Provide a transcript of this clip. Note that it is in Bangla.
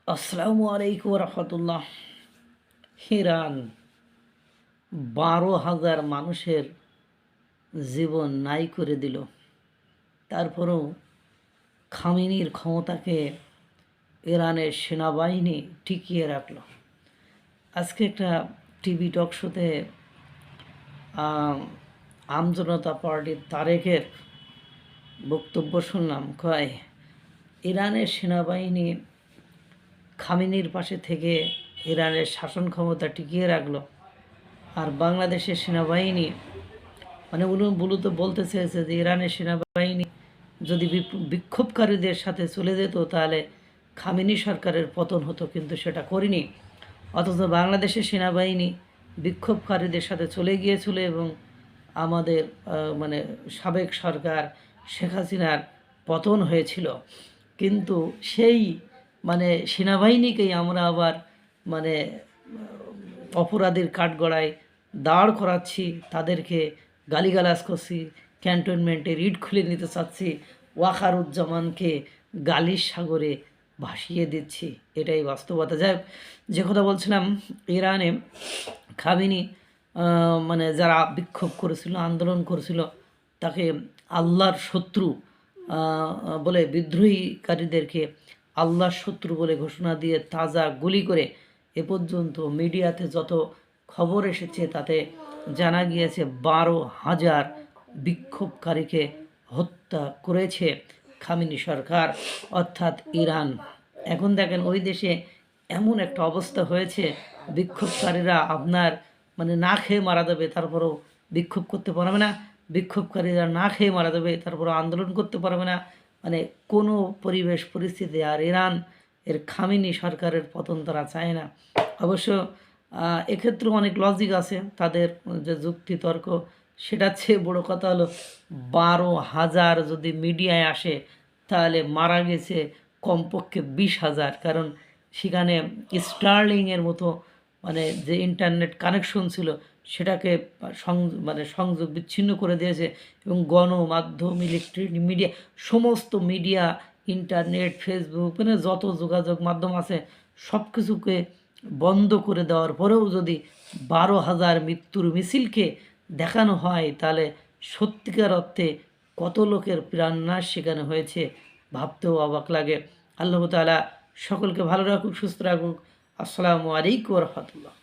আসসালামু আলাইকুম রহমতুল্লাহ। ইরান 12,000 মানুষের জীবন নাই করে দিল। তারপরেও খামেনির ক্ষমতাকে ইরানের সেনাবাহিনী টিকিয়ে রাখল। আজকে একটা টিভি টক শোতে আমজনতা পার্টির তারেকের বক্তব্য শুনলাম। কয় ইরানের সেনাবাহিনী খামেনির পাশে থেকে ইরানের শাসন ক্ষমতা টিকিয়ে রাখলো, আর বাংলাদেশের সেনাবাহিনী মানে মূলত বলতে চেয়েছে যে ইরানের সেনাবাহিনী যদি বিক্ষোভকারীদের সাথে চলে যেত তাহলে খামেনি সরকারের পতন হতো, কিন্তু সেটা করেনি। অথচ বাংলাদেশের সেনাবাহিনী বিক্ষোভকারীদের সাথে চলে গিয়েছিল এবং আমাদের মানে সাবেক সরকার শেখ হাসিনার পতন হয়েছিল। কিন্তু সেই মানে সেনাবাহিনীকেই আমরা আবার মানে অপরাধীর কাঠগড়ায় দাঁড় করাচ্ছি, তাদেরকে গালিগালাজ করছি, ক্যান্টনমেন্টে রিট খুলে নিতে চাচ্ছি, ওয়াকারুজ্জামানকে গালির সাগরে ভাসিয়ে দিচ্ছি। এটাই বাস্তবতা। যাই যে কথা বলছিলাম, ইরানে খামেনি মানে যারা বিক্ষোভ করেছিল, আন্দোলন করেছিল, তাকে আল্লাহর শত্রু বলে, বিদ্রোহীকারীদেরকে আল্লাহর শত্রু বলে ঘোষণা দিয়ে তাজা গুলি করে এ পর্যন্ত মিডিয়াতে যত খবর এসেছে তাতে জানা গিয়েছে 12,000 বিক্ষোভকারীকে হত্যা করেছে খামেনি সরকার, অর্থাৎ ইরান। এখন দেখেন ওই দেশে এমন একটা অবস্থা হয়েছে, বিক্ষোভকারীরা আপনার মানে না খেয়ে মারা যাবে, তারপরেও বিক্ষোভ করতে পারবে না। বিক্ষোভকারীরা না খেয়ে মারা যাবে, তারপরেও আন্দোলন করতে পারবে না। মানে কোনো পরিবেশ পরিস্থিতি আর ইরান এর খামেনি সরকারের পতন তারা চায় না। অবশ্য এক্ষেত্রে অনেক লজিক আছে তাদের যে যুক্তি তর্ক, সেটার চেয়ে বড় কথা হলো 12,000 যদি মিডিয়ায় আসে তাহলে মারা গেছে কমপক্ষে 20,000। কারণ সেখানে স্টার্লিংয়ের মতো মানে যে ইন্টারনেট কানেকশন ছিল সেটাকে সংযোগ বিচ্ছিন্ন করে দিয়েছে, এবং গণমাধ্যম, ইলেকট্রিক মিডিয়া, সমস্ত মিডিয়া, ইন্টারনেট, ফেসবুক, মানে যত যোগাযোগ মাধ্যম আছে সব কিছুকে বন্ধ করে দেওয়ার পরেও যদি 12,000 মৃত্যুর মিছিলকে দেখানো হয় তাহলে সত্যিকার অর্থে কত লোকের প্রাণনাশ সেখানে হয়েছে ভাবতেও অবাক লাগে। আল্লাহ তাআলা সকলকে ভালো রাখুক, সুস্থ রাখুক। আসসালামু আলাইকুম রহমতুল্লাহ।